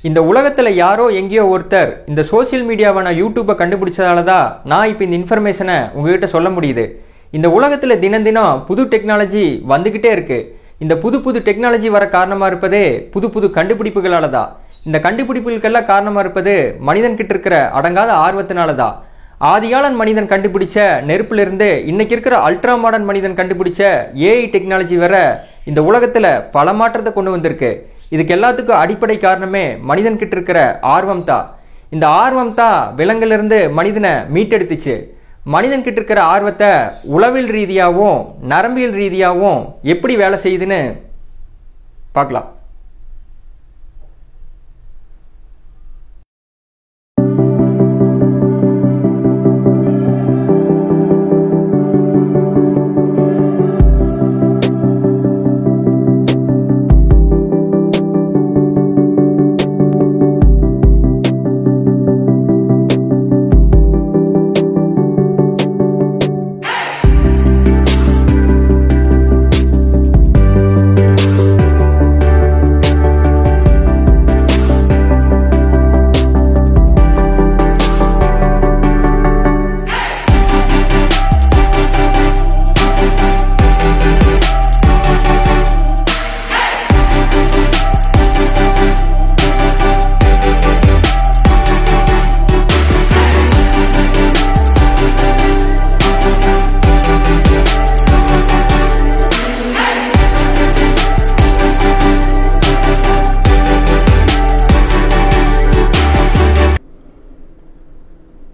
இந்த உலகத்தில் யாரோ எங்கேயோ ஒருத்தர் இந்த சோசியல் மீடியாவை நான் யூடியூப்பை கண்டுபிடிச்சதால தான் நான் இப்போ இந்த இன்ஃபர்மேஷனை உங்ககிட்ட சொல்ல முடியுது. இந்த உலகத்தில் தினம் தினம் புது டெக்னாலஜி வந்துக்கிட்டே இருக்குது. இந்த புது டெக்னாலஜி வர காரணமாக இருப்பதே புது கண்டுபிடிப்புகளால் தான். இந்த கண்டுபிடிப்புகளுக்கெல்லாம் காரணமாக இருப்பது மனிதன்கிட்ட இருக்கிற அடங்காத ஆர்வத்தினால தான். ஆதிகாலன் மனிதன் கண்டுபிடிச்ச நெருப்பிலிருந்து இன்னைக்கு இருக்கிற அல்ட்ரா மாடர்ன் மனிதன் கண்டுபிடிச்ச ஏஐ டெக்னாலஜி வர இந்த உலகத்தில் பல மாற்றத்தை கொண்டு வந்திருக்கு. இதுக்கு எல்லாத்துக்கும் அடிப்படை காரணமே மனிதன்கிட்ட இருக்கிற ஆர்வம் தான். இந்த ஆர்வம் தான் விலங்கிலிருந்து மனிதனை மீட்டெடுத்துச்சு. மனிதன்கிட்ட இருக்கிற ஆர்வத்தை உளவியல் ரீதியாகவும் நரம்பியல் ரீதியாகவும் எப்படி வேலை செய்யுதுன்னு பார்க்கலாம்.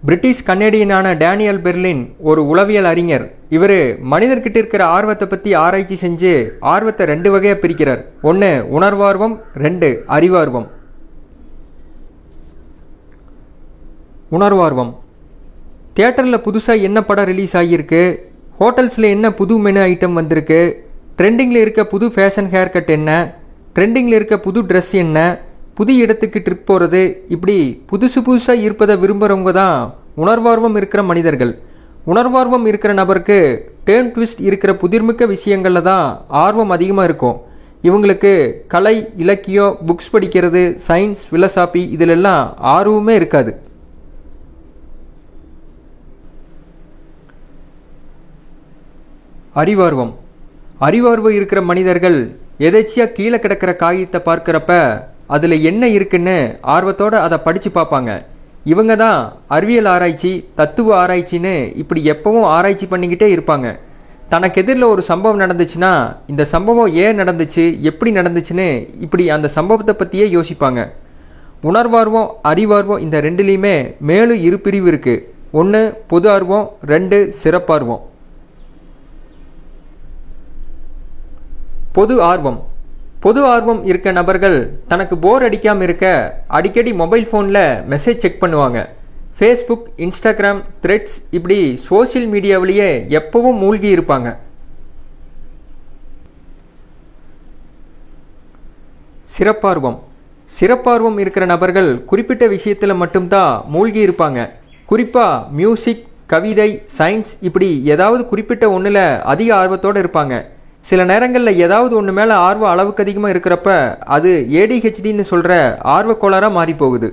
பிரிட்டிஷ் கனேடியனான டேனியல் பெர்லின் ஒரு உளவியல் அறிஞர். இவர் மனிதர்கிட்ட இருக்கிற ஆர்வத்தை பற்றி ஆராய்ச்சி செஞ்சு ஆர்வத்தை 2 வகையாக பிரிக்கிறார். 1 உணர்வார்வம், 2 அறிவார்வம். உணர்வார்வம். தியேட்டரில் புதுசாக என்ன படம் ரிலீஸ் ஆகியிருக்கு, ஹோட்டல்ஸில் என்ன புது மெனு ஐட்டம் வந்திருக்கு, ட்ரெண்டிங்கில் இருக்க புது ஃபேஷன் ஹேர் கட் என்ன, ட்ரெண்டிங்கில் இருக்க புது ட்ரெஸ் என்ன, புதிய இடத்துக்கு ட்ரிப் போகிறது, இப்படி புதுசாக இருப்பதை விரும்புகிறவங்க தான் உணர்வார்வம் இருக்கிற மனிதர்கள். உணர்வார்வம் இருக்கிற நபருக்கு டேர்ன் ட்விஸ்ட் இருக்கிற புதிர்மிக்க விஷயங்களில் தான் ஆர்வம் அதிகமாக இருக்கும். இவங்களுக்கு கலை, இலக்கியம், புக்ஸ் படிக்கிறது, சயின்ஸ், ஃபிலசாபி இதிலெல்லாம் ஆர்வமே இருக்காது. அறிவார்வம். அறிவார்வம் இருக்கிற மனிதர்கள் எதேச்சியாக கீழே கிடக்கிற காகிதத்தை பார்க்குறப்ப அதில் என்ன இருக்குன்னு ஆர்வத்தோடு அதை படித்து பார்ப்பாங்க. இவங்க தான் அறிவியல் ஆராய்ச்சி, தத்துவ ஆராய்ச்சின்னு இப்படி எப்பவும் ஆராய்ச்சி பண்ணிக்கிட்டே இருப்பாங்க. தனக்கு எதிரில் ஒரு சம்பவம் நடந்துச்சுன்னா இந்த சம்பவம் ஏன் நடந்துச்சு, எப்படி நடந்துச்சுன்னு இப்படி அந்த சம்பவத்தை பற்றியே யோசிப்பாங்க. உணர்வார்வம், அறிவார்வம் இந்த 2லேயுமே மேலும் 2 பிரிவு இருக்குது. 1 பொது ஆர்வம், 2 சிறப்பார்வம். பொது ஆர்வம். பொது ஆர்வம் இருக்க நபர்கள் தனக்கு போர் அடிக்காமல் இருக்க அடிக்கடி மொபைல் ஃபோனில் மெசேஜ் செக் பண்ணுவாங்க. ஃபேஸ்புக், இன்ஸ்டாகிராம், த்ரெட்ஸ் இப்படி சோசியல் மீடியாவிலேயே எப்பவும் மூழ்கி இருப்பாங்க. சிறப்பார்வம். சிறப்பார்வம் இருக்கிற நபர்கள் குறிப்பிட்ட விஷயத்தில் மட்டும்தான் மூழ்கி இருப்பாங்க. குறிப்பாக மியூசிக், கவிதை, சயின்ஸ் இப்படி ஏதாவது குறிப்பிட்ட ஒன்றில் அதிக ஆர்வத்தோடு இருப்பாங்க. சில நேரங்களில் ஏதாவது ஒன்று மேலே ஆர்வம் அளவுக்கு அதிகமாக இருக்கிறப்ப அது ADHDன்னு சொல்கிற ஆர்வக்கோளாறாக மாறி போகுது.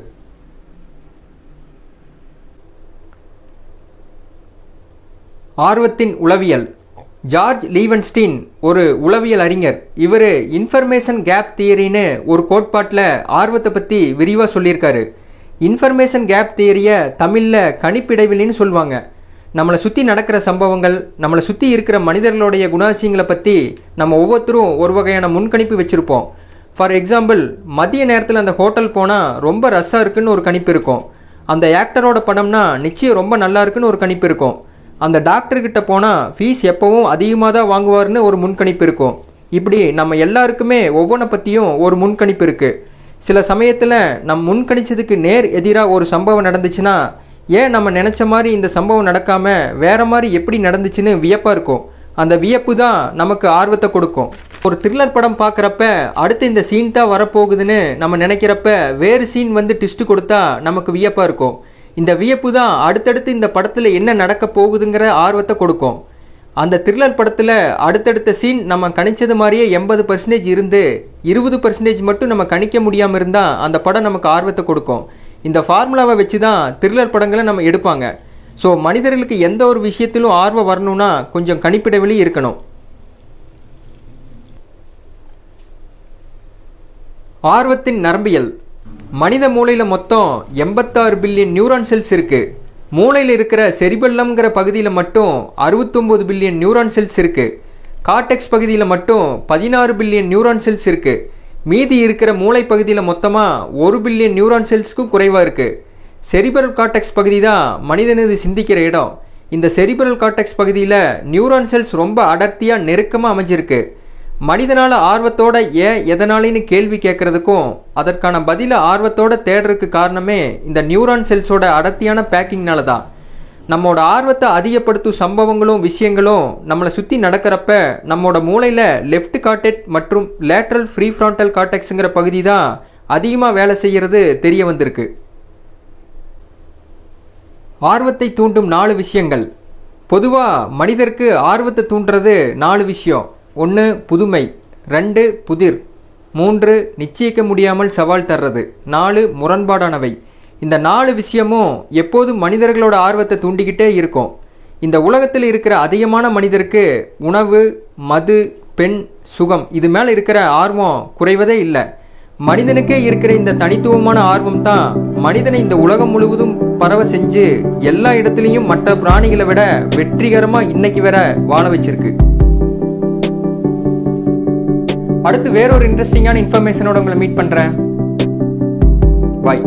ஆர்வத்தின் உளவியல். ஜார்ஜ் லீவன்ஸ்டீன் ஒரு உளவியல் அறிஞர். இவர் இன்ஃபர்மேஷன் கேப் தியரின்னு ஒரு கோட்பாட்டில் ஆர்வத்தை பற்றி விரிவாக சொல்லியிருக்காரு. இன்ஃபர்மேஷன் கேப் தியரியை தமிழில் கணிப்பிடைவெளின்னு சொல்லுவாங்க. நம்மளை சுற்றி நடக்கிற சம்பவங்கள், நம்மளை சுற்றி இருக்கிற மனிதர்களுடைய குணாதிசயங்களை பற்றி நம்ம ஒவ்வொருத்தரும் ஒரு வகையான முன்கணிப்பு வச்சுருப்போம். ஃபார் எக்ஸாம்பிள், மதிய நேரத்தில் அந்த ஹோட்டல் போனால் ரொம்ப ரஷ்ஷாக இருக்குன்னு ஒரு கணிப்பு இருக்கும். அந்த ஆக்டரோட படம்னா நிச்சயம் ரொம்ப நல்லா இருக்குன்னு ஒரு கணிப்பு இருக்கும். அந்த டாக்டர்கிட்ட போனால் ஃபீஸ் எப்போவும் அதிகமாக தான் வாங்குவார்னு ஒரு முன்கணிப்பு இருக்கும். இப்படி நம்ம எல்லாருக்குமே ஒவ்வொன்றை பற்றியும் ஒரு முன்கணிப்பு இருக்குது. சில சமயத்தில் நம் முன்கணிச்சதுக்கு நேர் எதிராக ஒரு சம்பவம் நடந்துச்சுன்னா ஏன் நம்ம நினச்ச மாதிரி இந்த சம்பவம் நடக்காமல் வேறு மாதிரி எப்படி நடந்துச்சுன்னு வியப்பாக இருக்கும். அந்த வியப்பு தான் நமக்கு ஆர்வத்தை கொடுக்கும். ஒரு த்ரில்லர் படம் பார்க்குறப்ப அடுத்து இந்த சீன் தான் வரப்போகுதுன்னு நம்ம நினைக்கிறப்ப வேறு சீன் வந்து ட்விஸ்ட் கொடுத்தா நமக்கு வியப்பாக இருக்கும். இந்த வியப்பு தான் அடுத்தடுத்து இந்த படத்தில் என்ன நடக்க போகுதுங்கிற ஆர்வத்தை கொடுக்கும். அந்த த்ரில்லர் படத்தில் அடுத்தடுத்த சீன் நம்ம கணிச்சது மாதிரியே 80% இருந்து 20% மட்டும் நம்ம கணிக்க முடியாமல் இருந்தால் அந்த படம் நமக்கு ஆர்வத்தை கொடுக்கும். இந்த ஃபார்முலாவை வச்சு தான் த்ரில்லர் படங்களை நம்ம எடுப்பாங்க. ஸோ மனிதர்களுக்கு எந்த ஒரு விஷயத்திலும் ஆர்வம் வரணும்னா கொஞ்சம் கணிப்பிடவெளி இருக்கணும். ஆர்வத்தின் நரம்பியல். மனித மூளையில் மொத்தம் 86 பில்லியன் நியூரான் செல்ஸ் இருக்குது. மூளையில் இருக்கிற செரிபெல்லம்ங்கிற பகுதியில் மட்டும் 69 பில்லியன் நியூரான் செல்ஸ் இருக்குது. கார்டெக்ஸ் பகுதியில் மட்டும் 16 பில்லியன் நியூரான் செல்ஸ் இருக்குது. மீதி இருக்கிற மூளை பகுதியில் மொத்தமாக 1 பில்லியன் நியூரான் செல்ஸ்க்கும் குறைவாக இருக்குது. செரிபரல் கார்டெக்ஸ் பகுதி தான் மனிதனது சிந்திக்கிற இடம். இந்த செரிபரல் கார்டெக்ஸ் பகுதியில் நியூரான் செல்ஸ் ரொம்ப அடர்த்தியாக நெருக்கமாக அமைஞ்சிருக்கு. மனிதனால் ஆர்வத்தோட ஏன் எதனாலின்னு கேள்வி கேட்கறதுக்கும் அதற்கான பதிலை ஆர்வத்தோட தேடுறதுக்கு காரணமே இந்த நியூரான் செல்ஸோட அடர்த்தியான பேக்கிங்னால தான். நம்மளோட ஆர்வத்தை அதிகப்படுத்தும் சம்பவங்களும் விஷயங்களும் நம்மளை சுற்றி நடக்கிறப்ப நம்மளோட மூளையில் லெஃப்ட் கார்டெக்ஸ் மற்றும் லேட்ரல் ஃப்ரீ ஃப்ரான்டல் கார்டெக்ஸுங்கிற பகுதி தான் அதிகமாக வேலை செய்கிறது தெரிய வந்திருக்கு. ஆர்வத்தை தூண்டும் 4 விஷயங்கள். பொதுவாக மனிதருக்கு ஆர்வத்தை தூண்டுறது 4 விஷயம். 1 புதுமை, 2 புதிர், 3 நிச்சயிக்க முடியாமல் சவால் தர்றது, 4 முரண்பாடானவை. இந்த 4 விஷயமும் எப்போதும் மனிதர்களோட ஆர்வத்தை தூண்டிக்கிட்டே இருக்கும். இந்த உலகத்தில் இருக்கிற அதிகமான மனிதருக்கு உணவு, மது, பெண், சுகம் இது மேலே இருக்கிற ஆர்வம் குறைவதே இல்லை. மனிதனுக்கே இருக்கிற இந்த தனித்துவமான ஆர்வம் தான் மனிதனை இந்த உலகம் முழுவதும் பரவ செஞ்சு எல்லா இடத்துலையும் மற்ற பிராணிகளை விட வெற்றிகரமாக இன்னைக்கு வர வாழ வச்சிருக்கு. அடுத்து வேறொரு இன்ட்ரெஸ்டிங்கான இன்ஃபர்மேஷனோட உங்களை மீட் பண்ணுறேன். பாய்.